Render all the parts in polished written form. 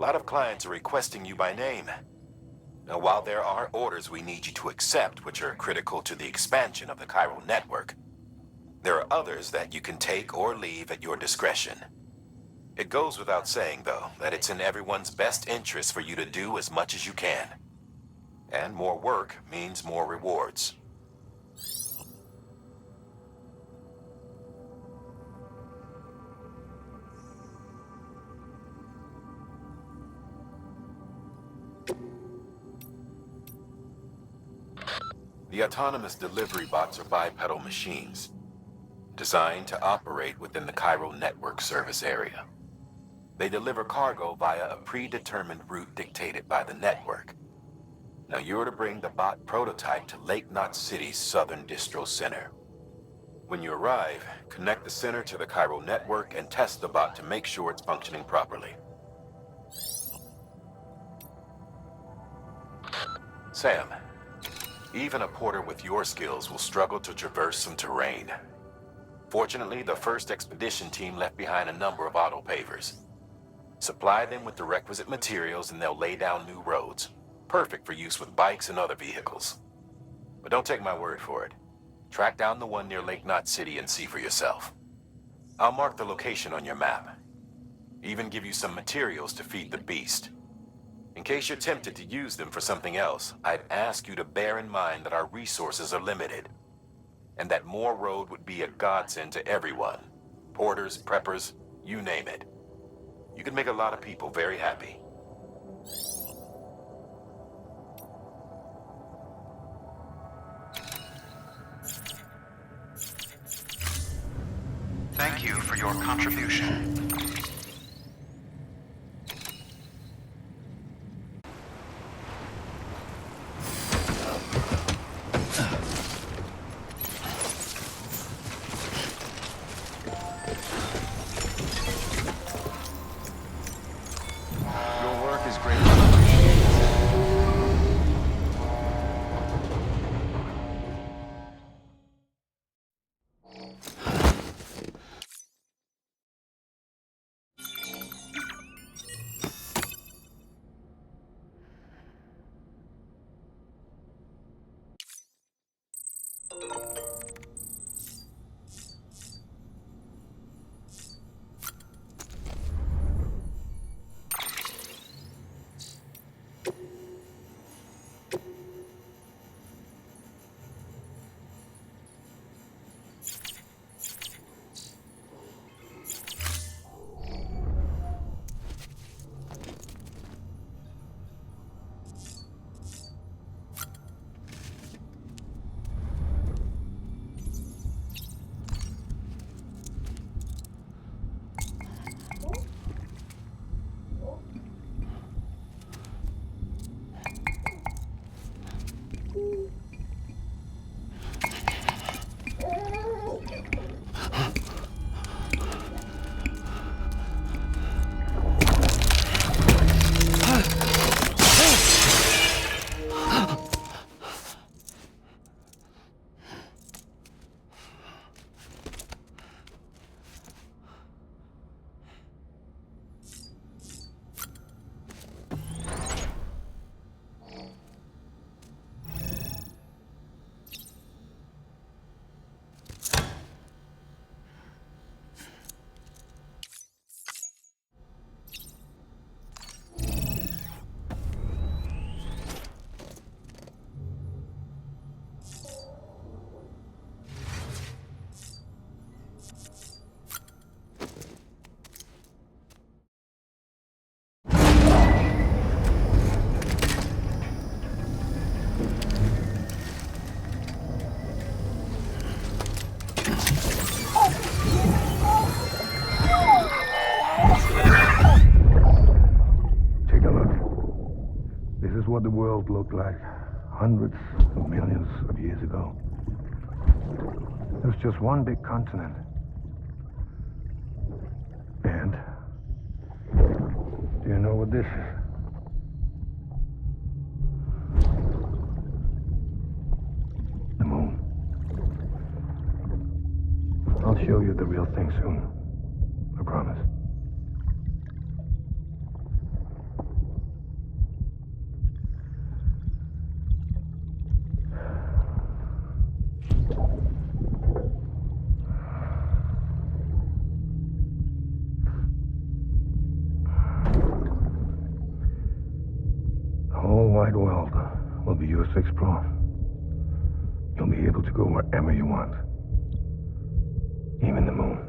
lot of clients are requesting you by name. Now, while there are orders we need you to accept, which are critical to the expansion of the chiral network, there are others that you can take or leave at your discretion. It goes without saying, though, that it's in everyone's best interest for you to do as much as you can. And more work means more rewards. The autonomous delivery bots are bipedal machines, designed to operate within the chiral network service area. They deliver cargo via a predetermined route dictated by the network. Now you're to bring the bot prototype to Lake Knot City's southern distro center. When you arrive, connect the center to the chiral network and test the bot to make sure it's functioning properly. Sam, even a porter with your skills will struggle to traverse some terrain. Fortunately, the first expedition team left behind a number of auto-pavers. Supply them with the requisite materials and they'll lay down new roads, perfect for use with bikes and other vehicles. But don't take my word for it. Track down the one near Lake Knot City and see for yourself. I'll mark the location on your map. Even give you some materials to feed the beast. In case you're tempted to use them for something else, I'd ask you to bear in mind that our resources are limited, and that more road would be a godsend to everyone. Porters, preppers, you name it. You can make a lot of people very happy. Thank you for your contribution. Your work is greatly appreciated. What the world looked like hundreds of millions of years ago. It was just one big continent. And do you know what this is? The moon. I'll show you the real thing soon. I promise. wide world will be yours to explore. You'll be able to go wherever you want. Even the moon.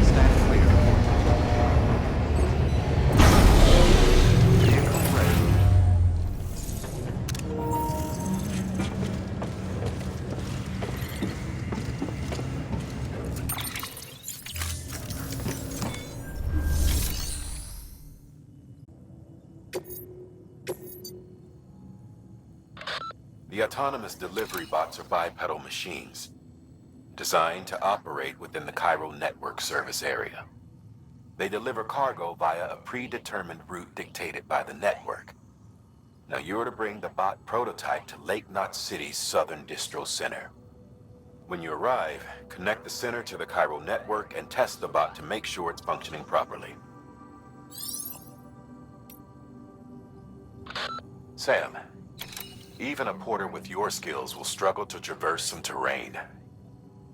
Stand clear. Vehicle ready. The autonomous delivery bots are bipedal machines, designed to operate within the Cairo network service area. They deliver cargo via a predetermined route dictated by the network. Now you're to bring the bot prototype to Lake Knot City's southern distro center. When you arrive, connect the center to the Cairo network and test the bot to make sure it's functioning properly. Sam, even a porter with your skills will struggle to traverse some terrain.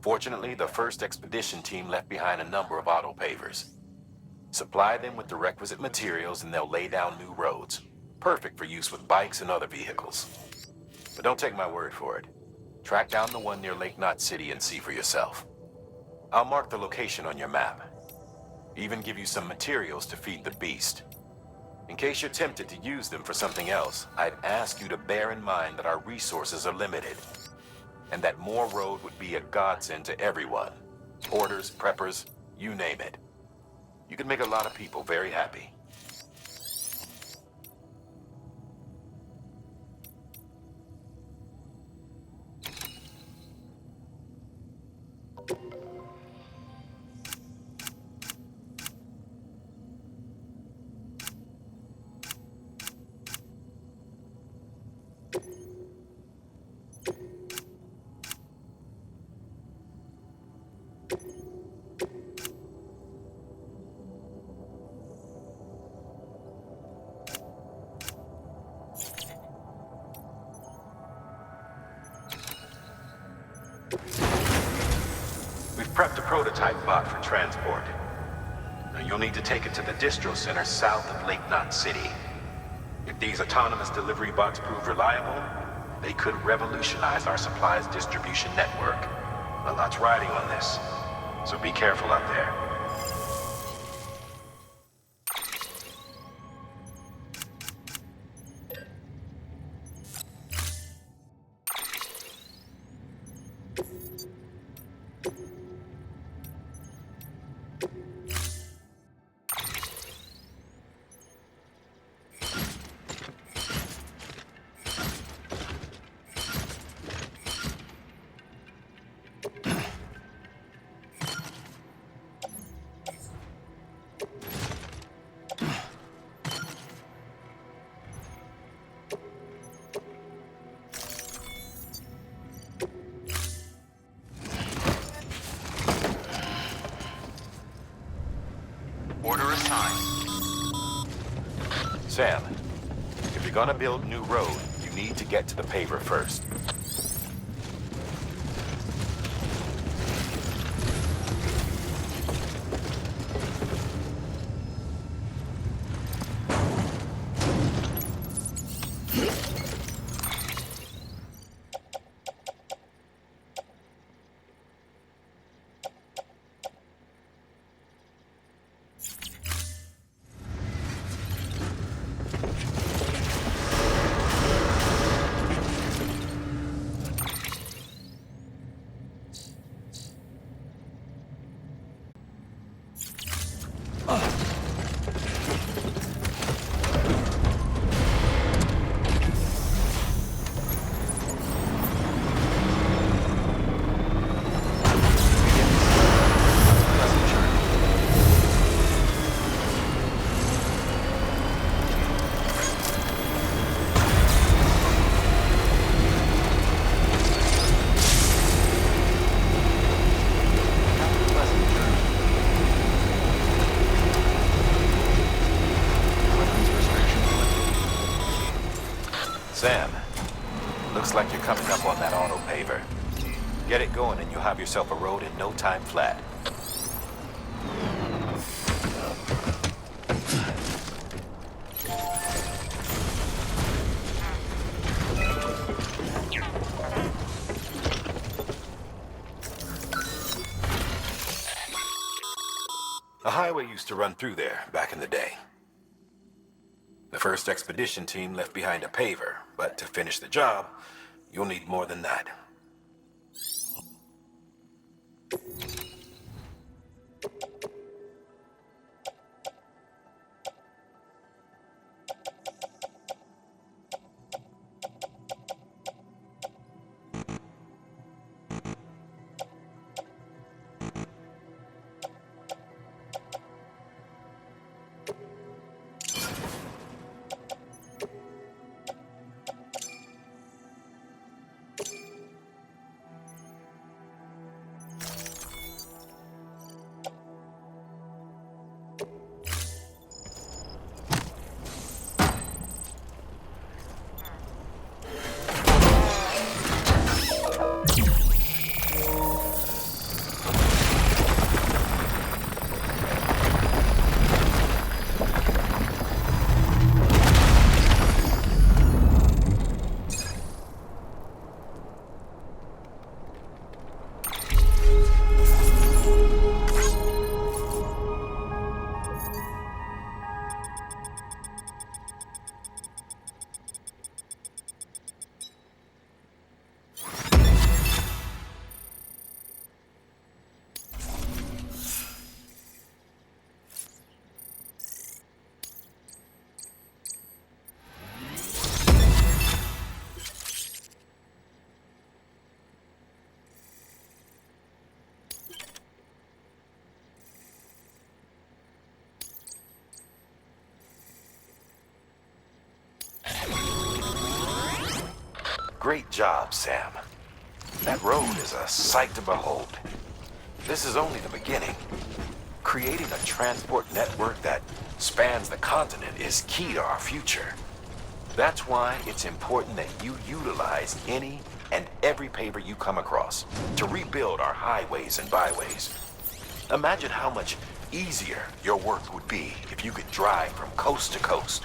Fortunately, the first expedition team left behind a number of auto pavers. Supply them with the requisite materials and they'll lay down new roads, perfect for use with bikes and other vehicles. But don't take my word for it. Track down the one near Lake Knot City and see for yourself. I'll mark the location on your map. Even give you some materials to feed the beast. In case you're tempted to use them for something else, I'd ask you to bear in mind that our resources are limited, and that more road would be a godsend to everyone. Porters, preppers, you name it. You could make a lot of people very happy. We've prepped a prototype bot for transport. Now you'll need to take it to the distro center south of Lake Knot City. If these autonomous delivery bots prove reliable, they could revolutionize our supplies distribution network. A lot's riding on this, so be careful out there. Order assigned. Sam, if you're gonna build new road, you need to get to the paver first. Sam, looks like you're coming up on that auto paver. Get it going and you'll have yourself a road in no time flat. A highway used to run through there back in the day. The first expedition team left behind a paver, but to finish the job, you'll need more than that. Great job, Sam. That road is a sight to behold. This is only the beginning. Creating a transport network that spans the continent is key to our future. That's why it's important that you utilize any and every paver you come across to rebuild our highways and byways. Imagine how much easier your work would be if you could drive from coast to coast.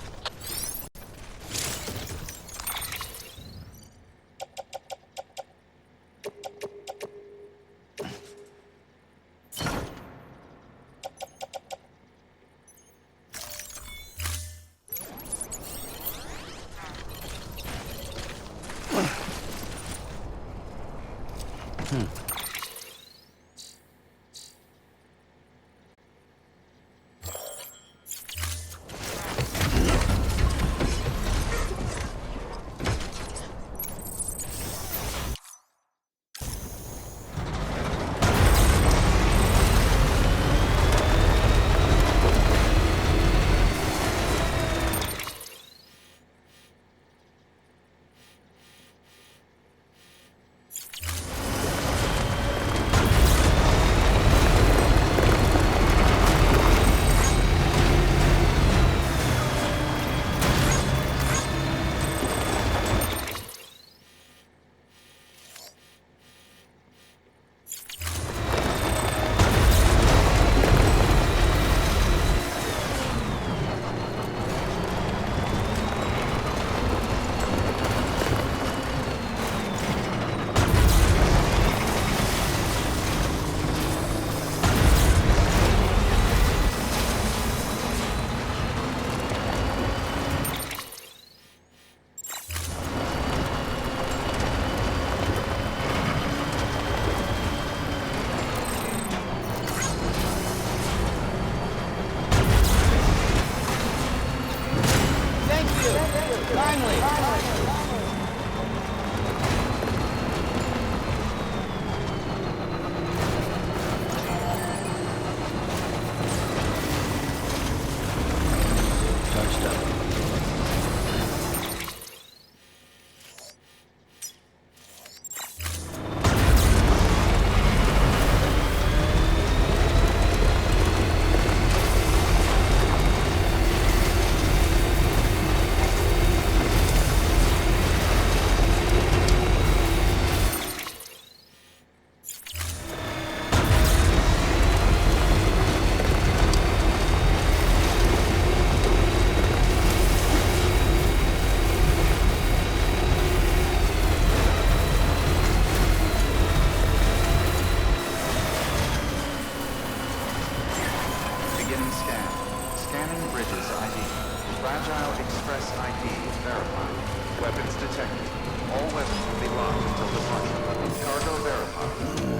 Weapons detected. All weapons will be locked until departure. Cargo verified.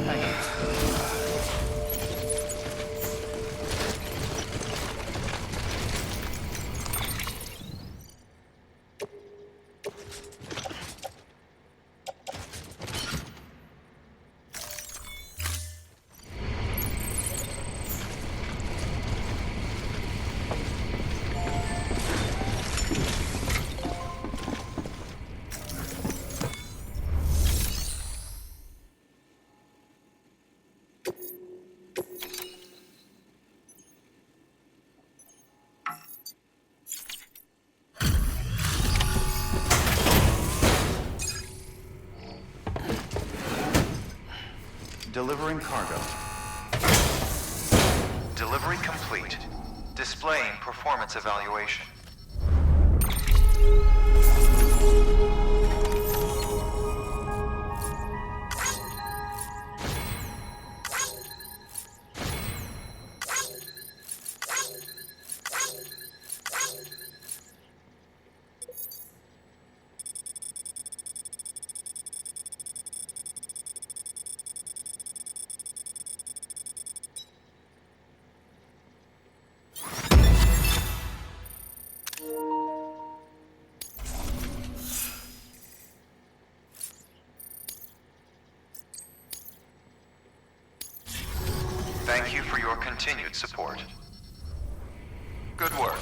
Thank you. Delivering cargo. Delivery complete. Displaying performance evaluation. Thank you for your continued support. Good work.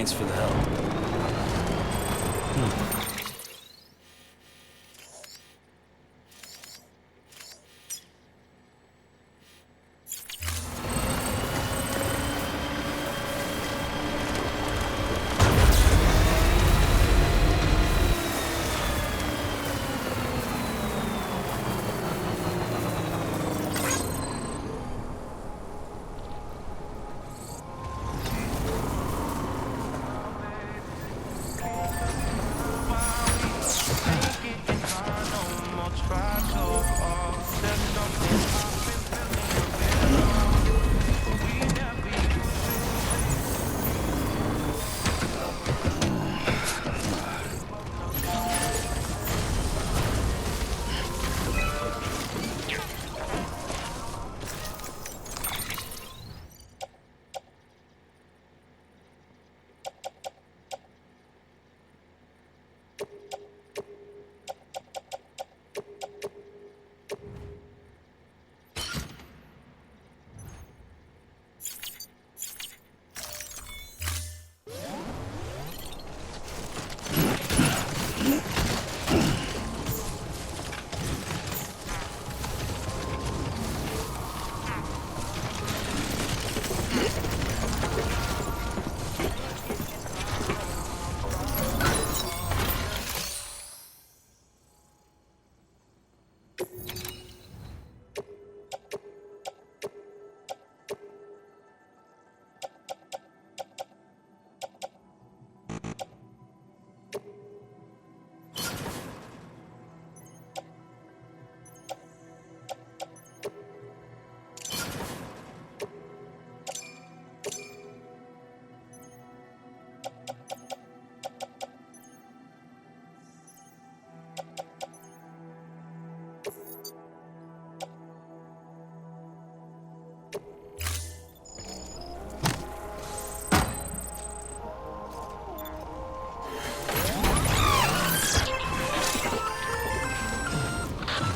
Thanks for the help.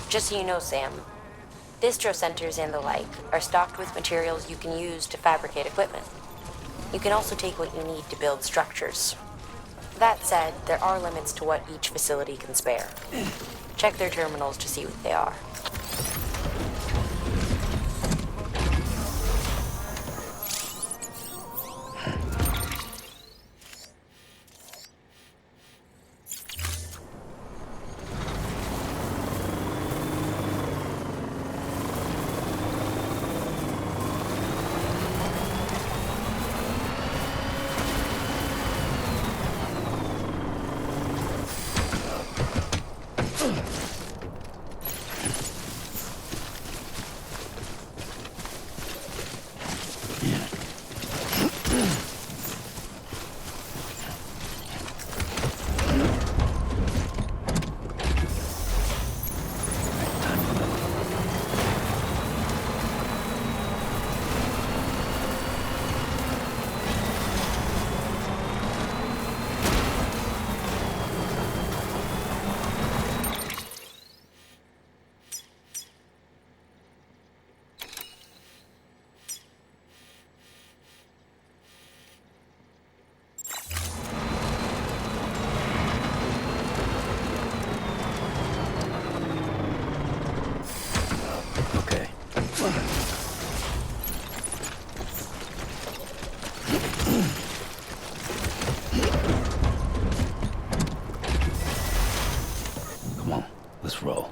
Just so you know, Sam, distro centers and the like are stocked with materials you can use to fabricate equipment. You can also take what you need to build structures. That said, there are limits to what each facility can spare. Check their terminals to see what they are. Okay. Come on, let's roll.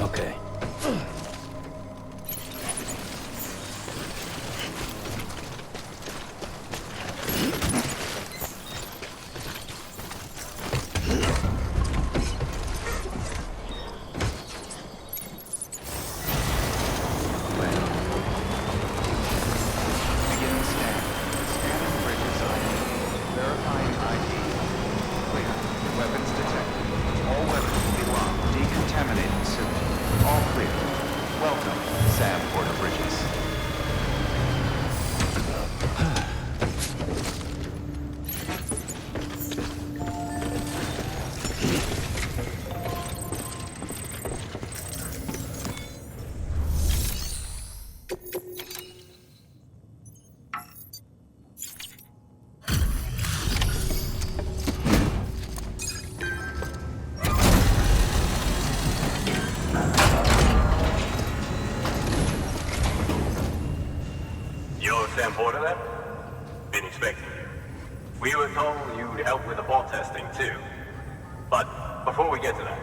Okay. Begin scan. Scanning bridges ID. Verifying ID. Clear. Weapons detected. All weapons will be locked. Decontaminating soon. All clear. Welcome, Sam Porter Bridges. You're Sam Porter then? Been expecting you. We were told you'd help with the vault testing too. But before we get to that,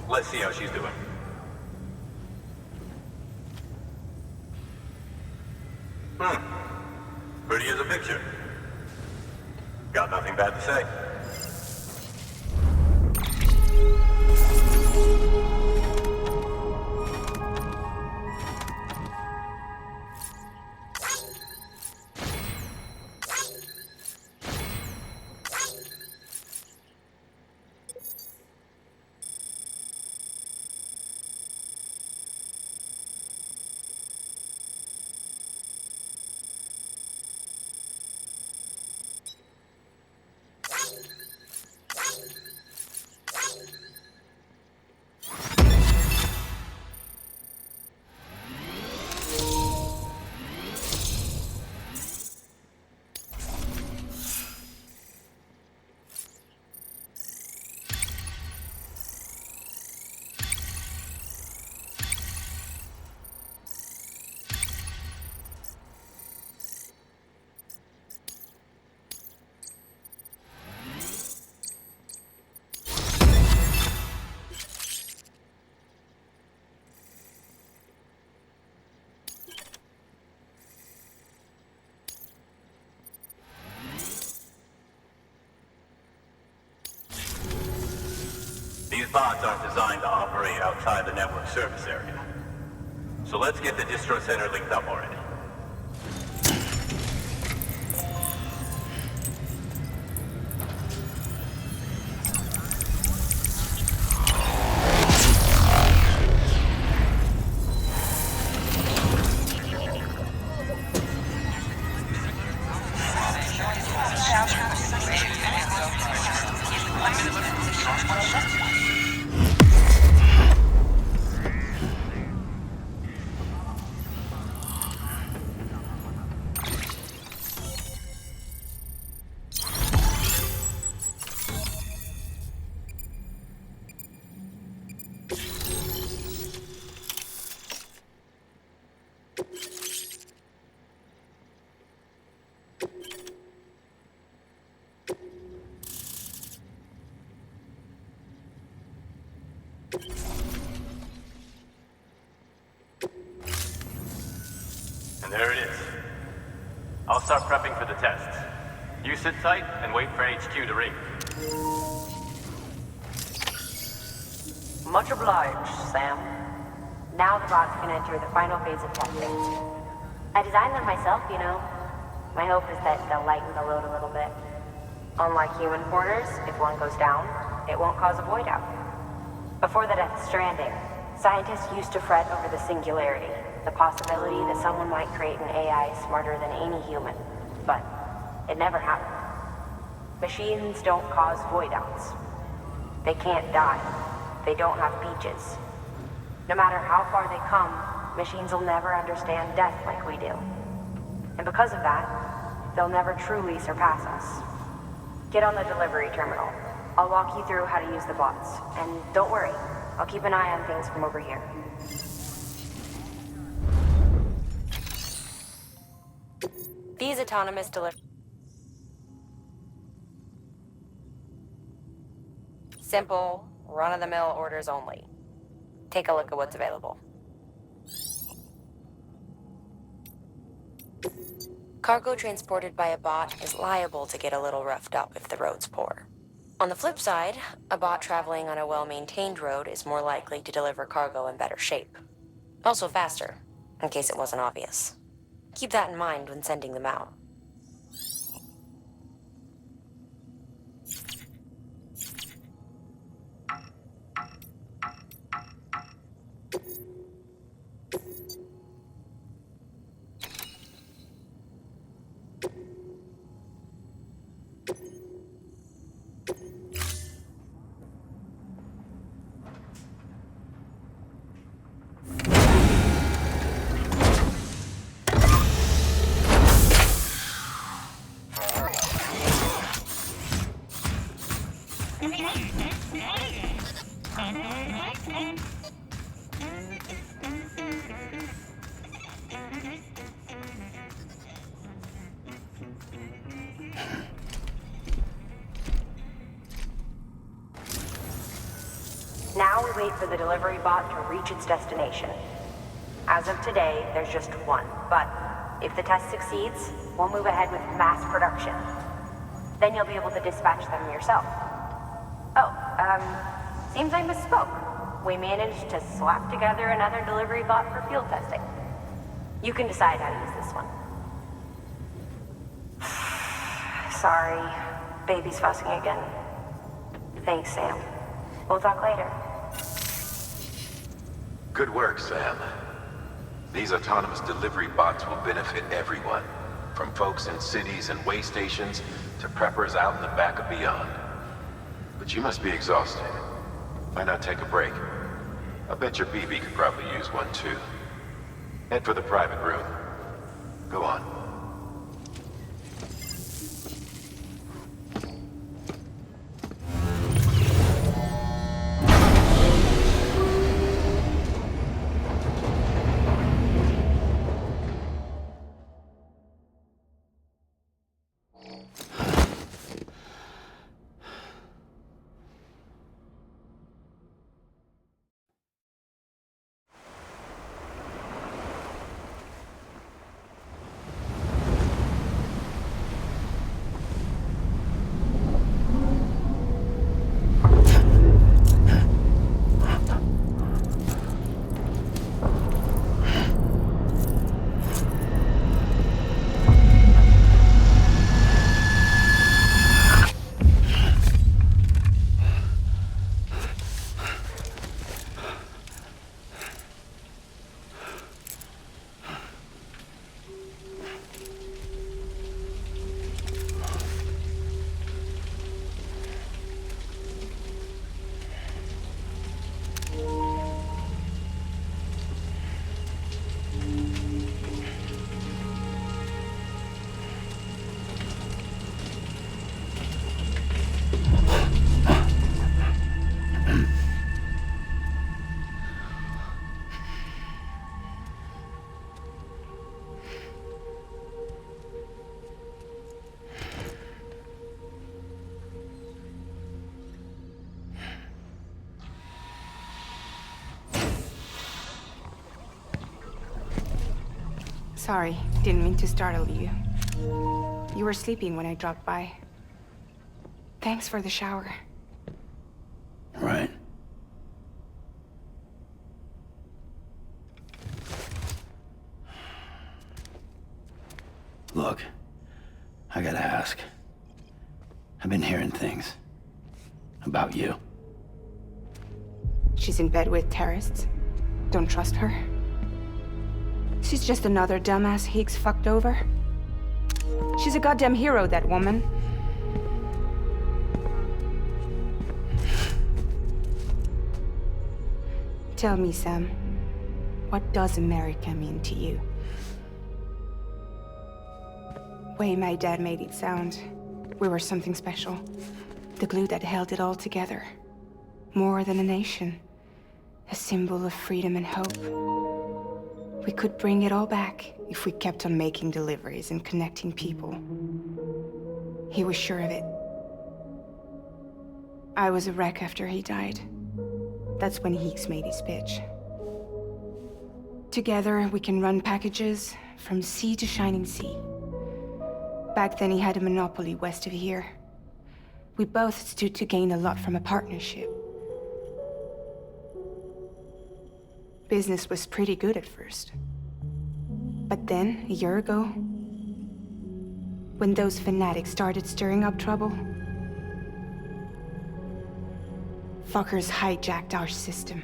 let's see how she's doing. Pretty as a picture. Got nothing bad to say. These bots aren't designed to operate outside the network service area. So let's get the distro center linked up already. There it is. I'll start prepping for the test. You sit tight and wait for HQ to ring. Much obliged, Sam. Now the bots can enter the final phase of testing. I designed them myself, you know. My hope is that they'll lighten the load a little bit. Unlike human porters, if one goes down, it won't cause a void out. Before the death of Stranding, scientists used to fret over the singularity, the possibility that someone might create an AI smarter than any human. But it never happened. Machines don't cause void outs. They can't die. They don't have beaches. No matter how far they come, machines will never understand death like we do. And because of that, they'll never truly surpass us. Get on the delivery terminal. I'll walk you through how to use the bots. And don't worry, I'll keep an eye on things from over here. These autonomous delivery... Simple, run-of-the-mill orders only. Take a look at what's available. Cargo transported by a bot is liable to get a little roughed up if the road's poor. On the flip side, a bot traveling on a well-maintained road is more likely to deliver cargo in better shape. Also faster, in case it wasn't obvious. Keep that in mind when sending them out. Now we wait for the delivery bot to reach its destination. As of today, there's just one, but if the test succeeds, we'll move ahead with mass production. Then you'll be able to dispatch them yourself. Oh, seems I misspoke. We managed to slap together another delivery bot for field testing. You can decide how to use this one. Sorry, baby's fussing again. Thanks, Sam. We'll talk later. Good work, Sam. These autonomous delivery bots will benefit everyone, from folks in cities and way stations to preppers out in the back of beyond. But you must be exhausted. Why not take a break? I bet your BB could probably use one too. Head for the private room. Go on. Sorry, didn't mean to startle you. You were sleeping when I dropped by. Thanks for the shower. Right. Look, I gotta ask. I've been hearing things about you. She's in bed with terrorists. Don't trust her. She's just another dumbass Higgs fucked over. She's a goddamn hero, that woman. Tell me, Sam, what does America mean to you? Way my dad made it sound, we were something special. The glue that held it all together. More than a nation. A symbol of freedom and hope. We could bring it all back if we kept on making deliveries and connecting people. He was sure of it. I was a wreck after he died. That's when Higgs made his pitch. Together, we can run packages from sea to shining sea. Back then, he had a monopoly west of here. We both stood to gain a lot from a partnership. Business was pretty good at first. But then, a year ago, when those fanatics started stirring up trouble, fuckers hijacked our system.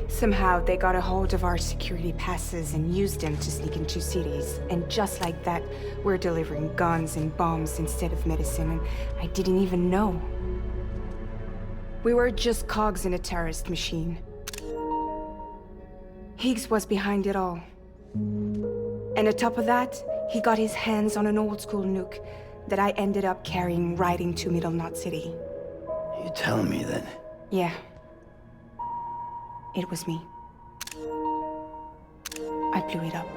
Somehow, they got a hold of our security passes and used them to sneak into cities. And just like that, we're delivering guns and bombs instead of medicine, and I didn't even know. We were just cogs in a terrorist machine. Higgs was behind it all. And on top of that, he got his hands on an old-school nuke that I ended up carrying right into Middle Knot City. You telling me that? Yeah. It was me. I blew it up.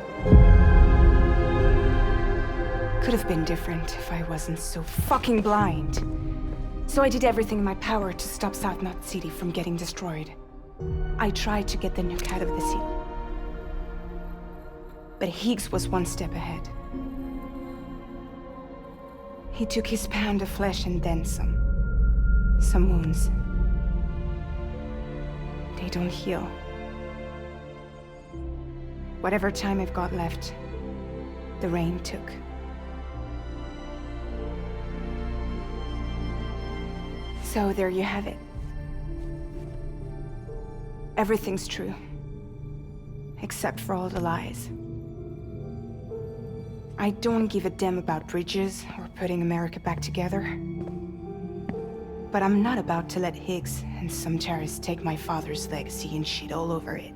Could have been different if I wasn't so fucking blind. So I did everything in my power to stop South Knot City from getting destroyed. I tried to get the nuke out of the city. But Higgs was one step ahead. He took his pound of flesh and then some. Some wounds. They don't heal. Whatever time I've got left, the rain took. So there you have it. Everything's true. Except for all the lies. I don't give a damn about bridges or putting America back together. But I'm not about to let Higgs and some terrorists take my father's legacy and shit all over it.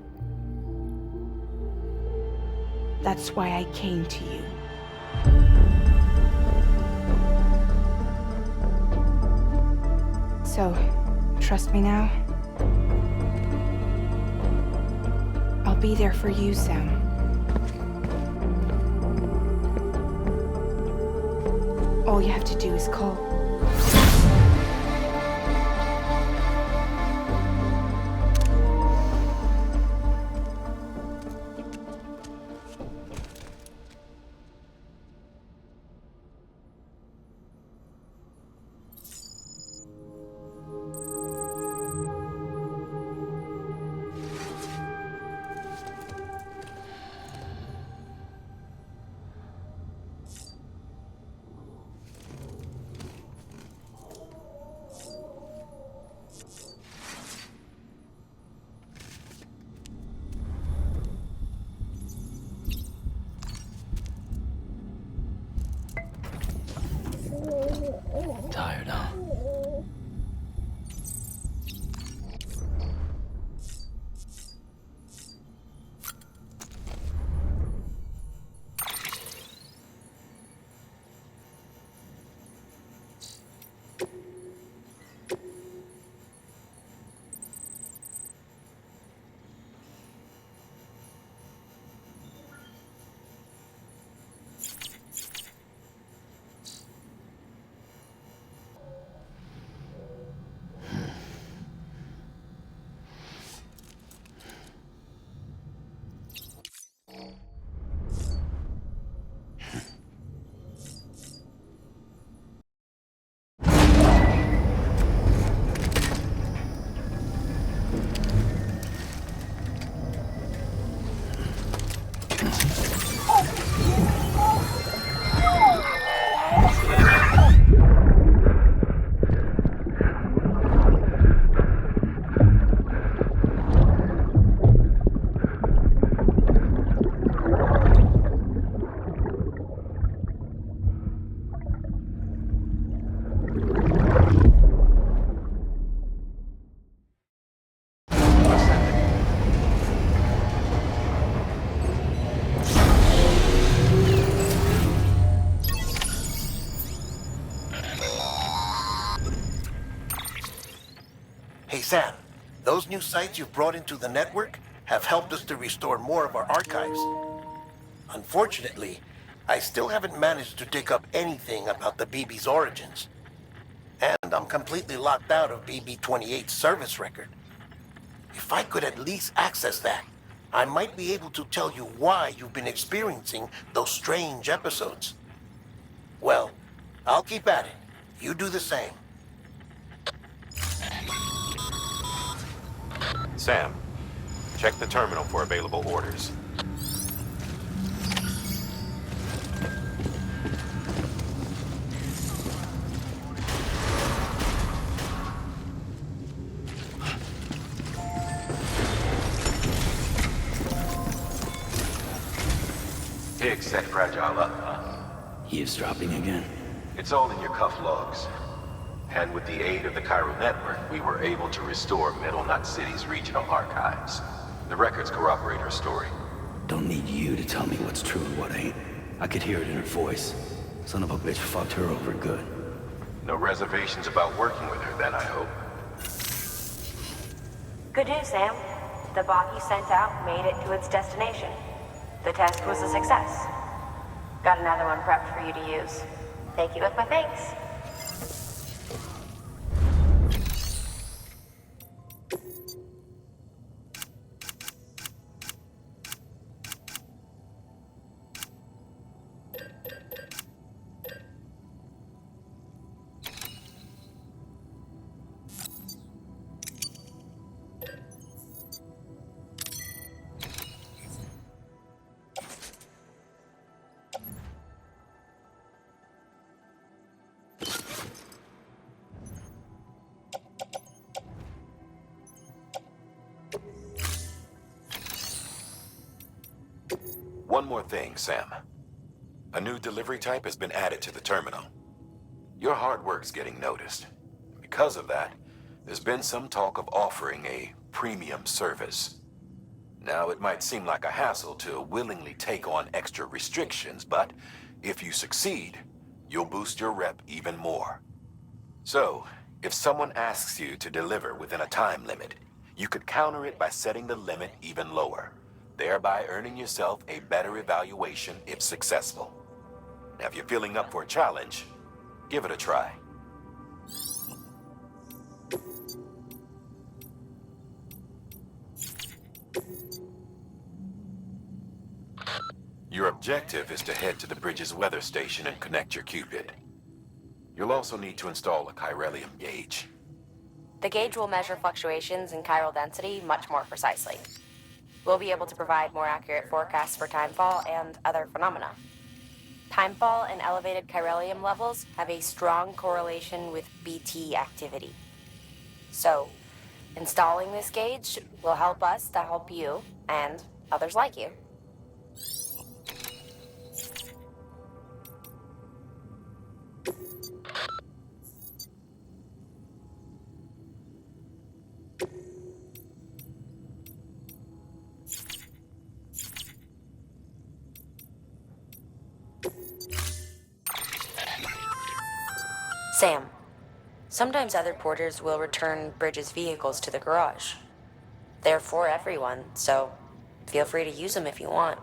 That's why I came to you. So, trust me now? I'll be there for you, Sam. All you have to do is call. Hey Sam, those new sites you've brought into the network have helped us to restore more of our archives. Unfortunately, I still haven't managed to dig up anything about the BB's origins. And I'm completely locked out of BB-28's service record. If I could at least access that, I might be able to tell you why you've been experiencing those strange episodes. Well, I'll keep at it. You do the same. Sam, check the terminal for available orders. Higgs set Fragile up, huh? Eavesdropping again. It's all in your cuff logs. And with the aid of the Chiral network, we were able to restore Middle Knot City's regional archives. The records corroborate her story. Don't need you to tell me what's true and what ain't. I could hear it in her voice. Son of a bitch fucked her over good. No reservations about working with her then, I hope. Good news, Sam. The bot you sent out made it to its destination. The test was a success. Got another one prepped for you to use. Thank you with my thanks. One more thing, Sam. A new delivery type has been added to the terminal. Your hard work's getting noticed. Because of that, there's been some talk of offering a premium service. Now, it might seem like a hassle to willingly take on extra restrictions, but if you succeed, you'll boost your rep even more. So, if someone asks you to deliver within a time limit, you could counter it by setting the limit even lower, thereby earning yourself a better evaluation if successful. Now, if you're feeling up for a challenge, give it a try. Your objective is to head to the bridge's weather station and connect your Cupid. You'll also need to install a chiralium gauge. The gauge will measure fluctuations in chiral density much more precisely. We'll be able to provide more accurate forecasts for timefall and other phenomena. Timefall and elevated chiralium levels have a strong correlation with BT activity. So, installing this gauge will help us to help you and others like you. Sam, sometimes other porters will return Bridge's vehicles to the garage. They're for everyone, so feel free to use them if you want.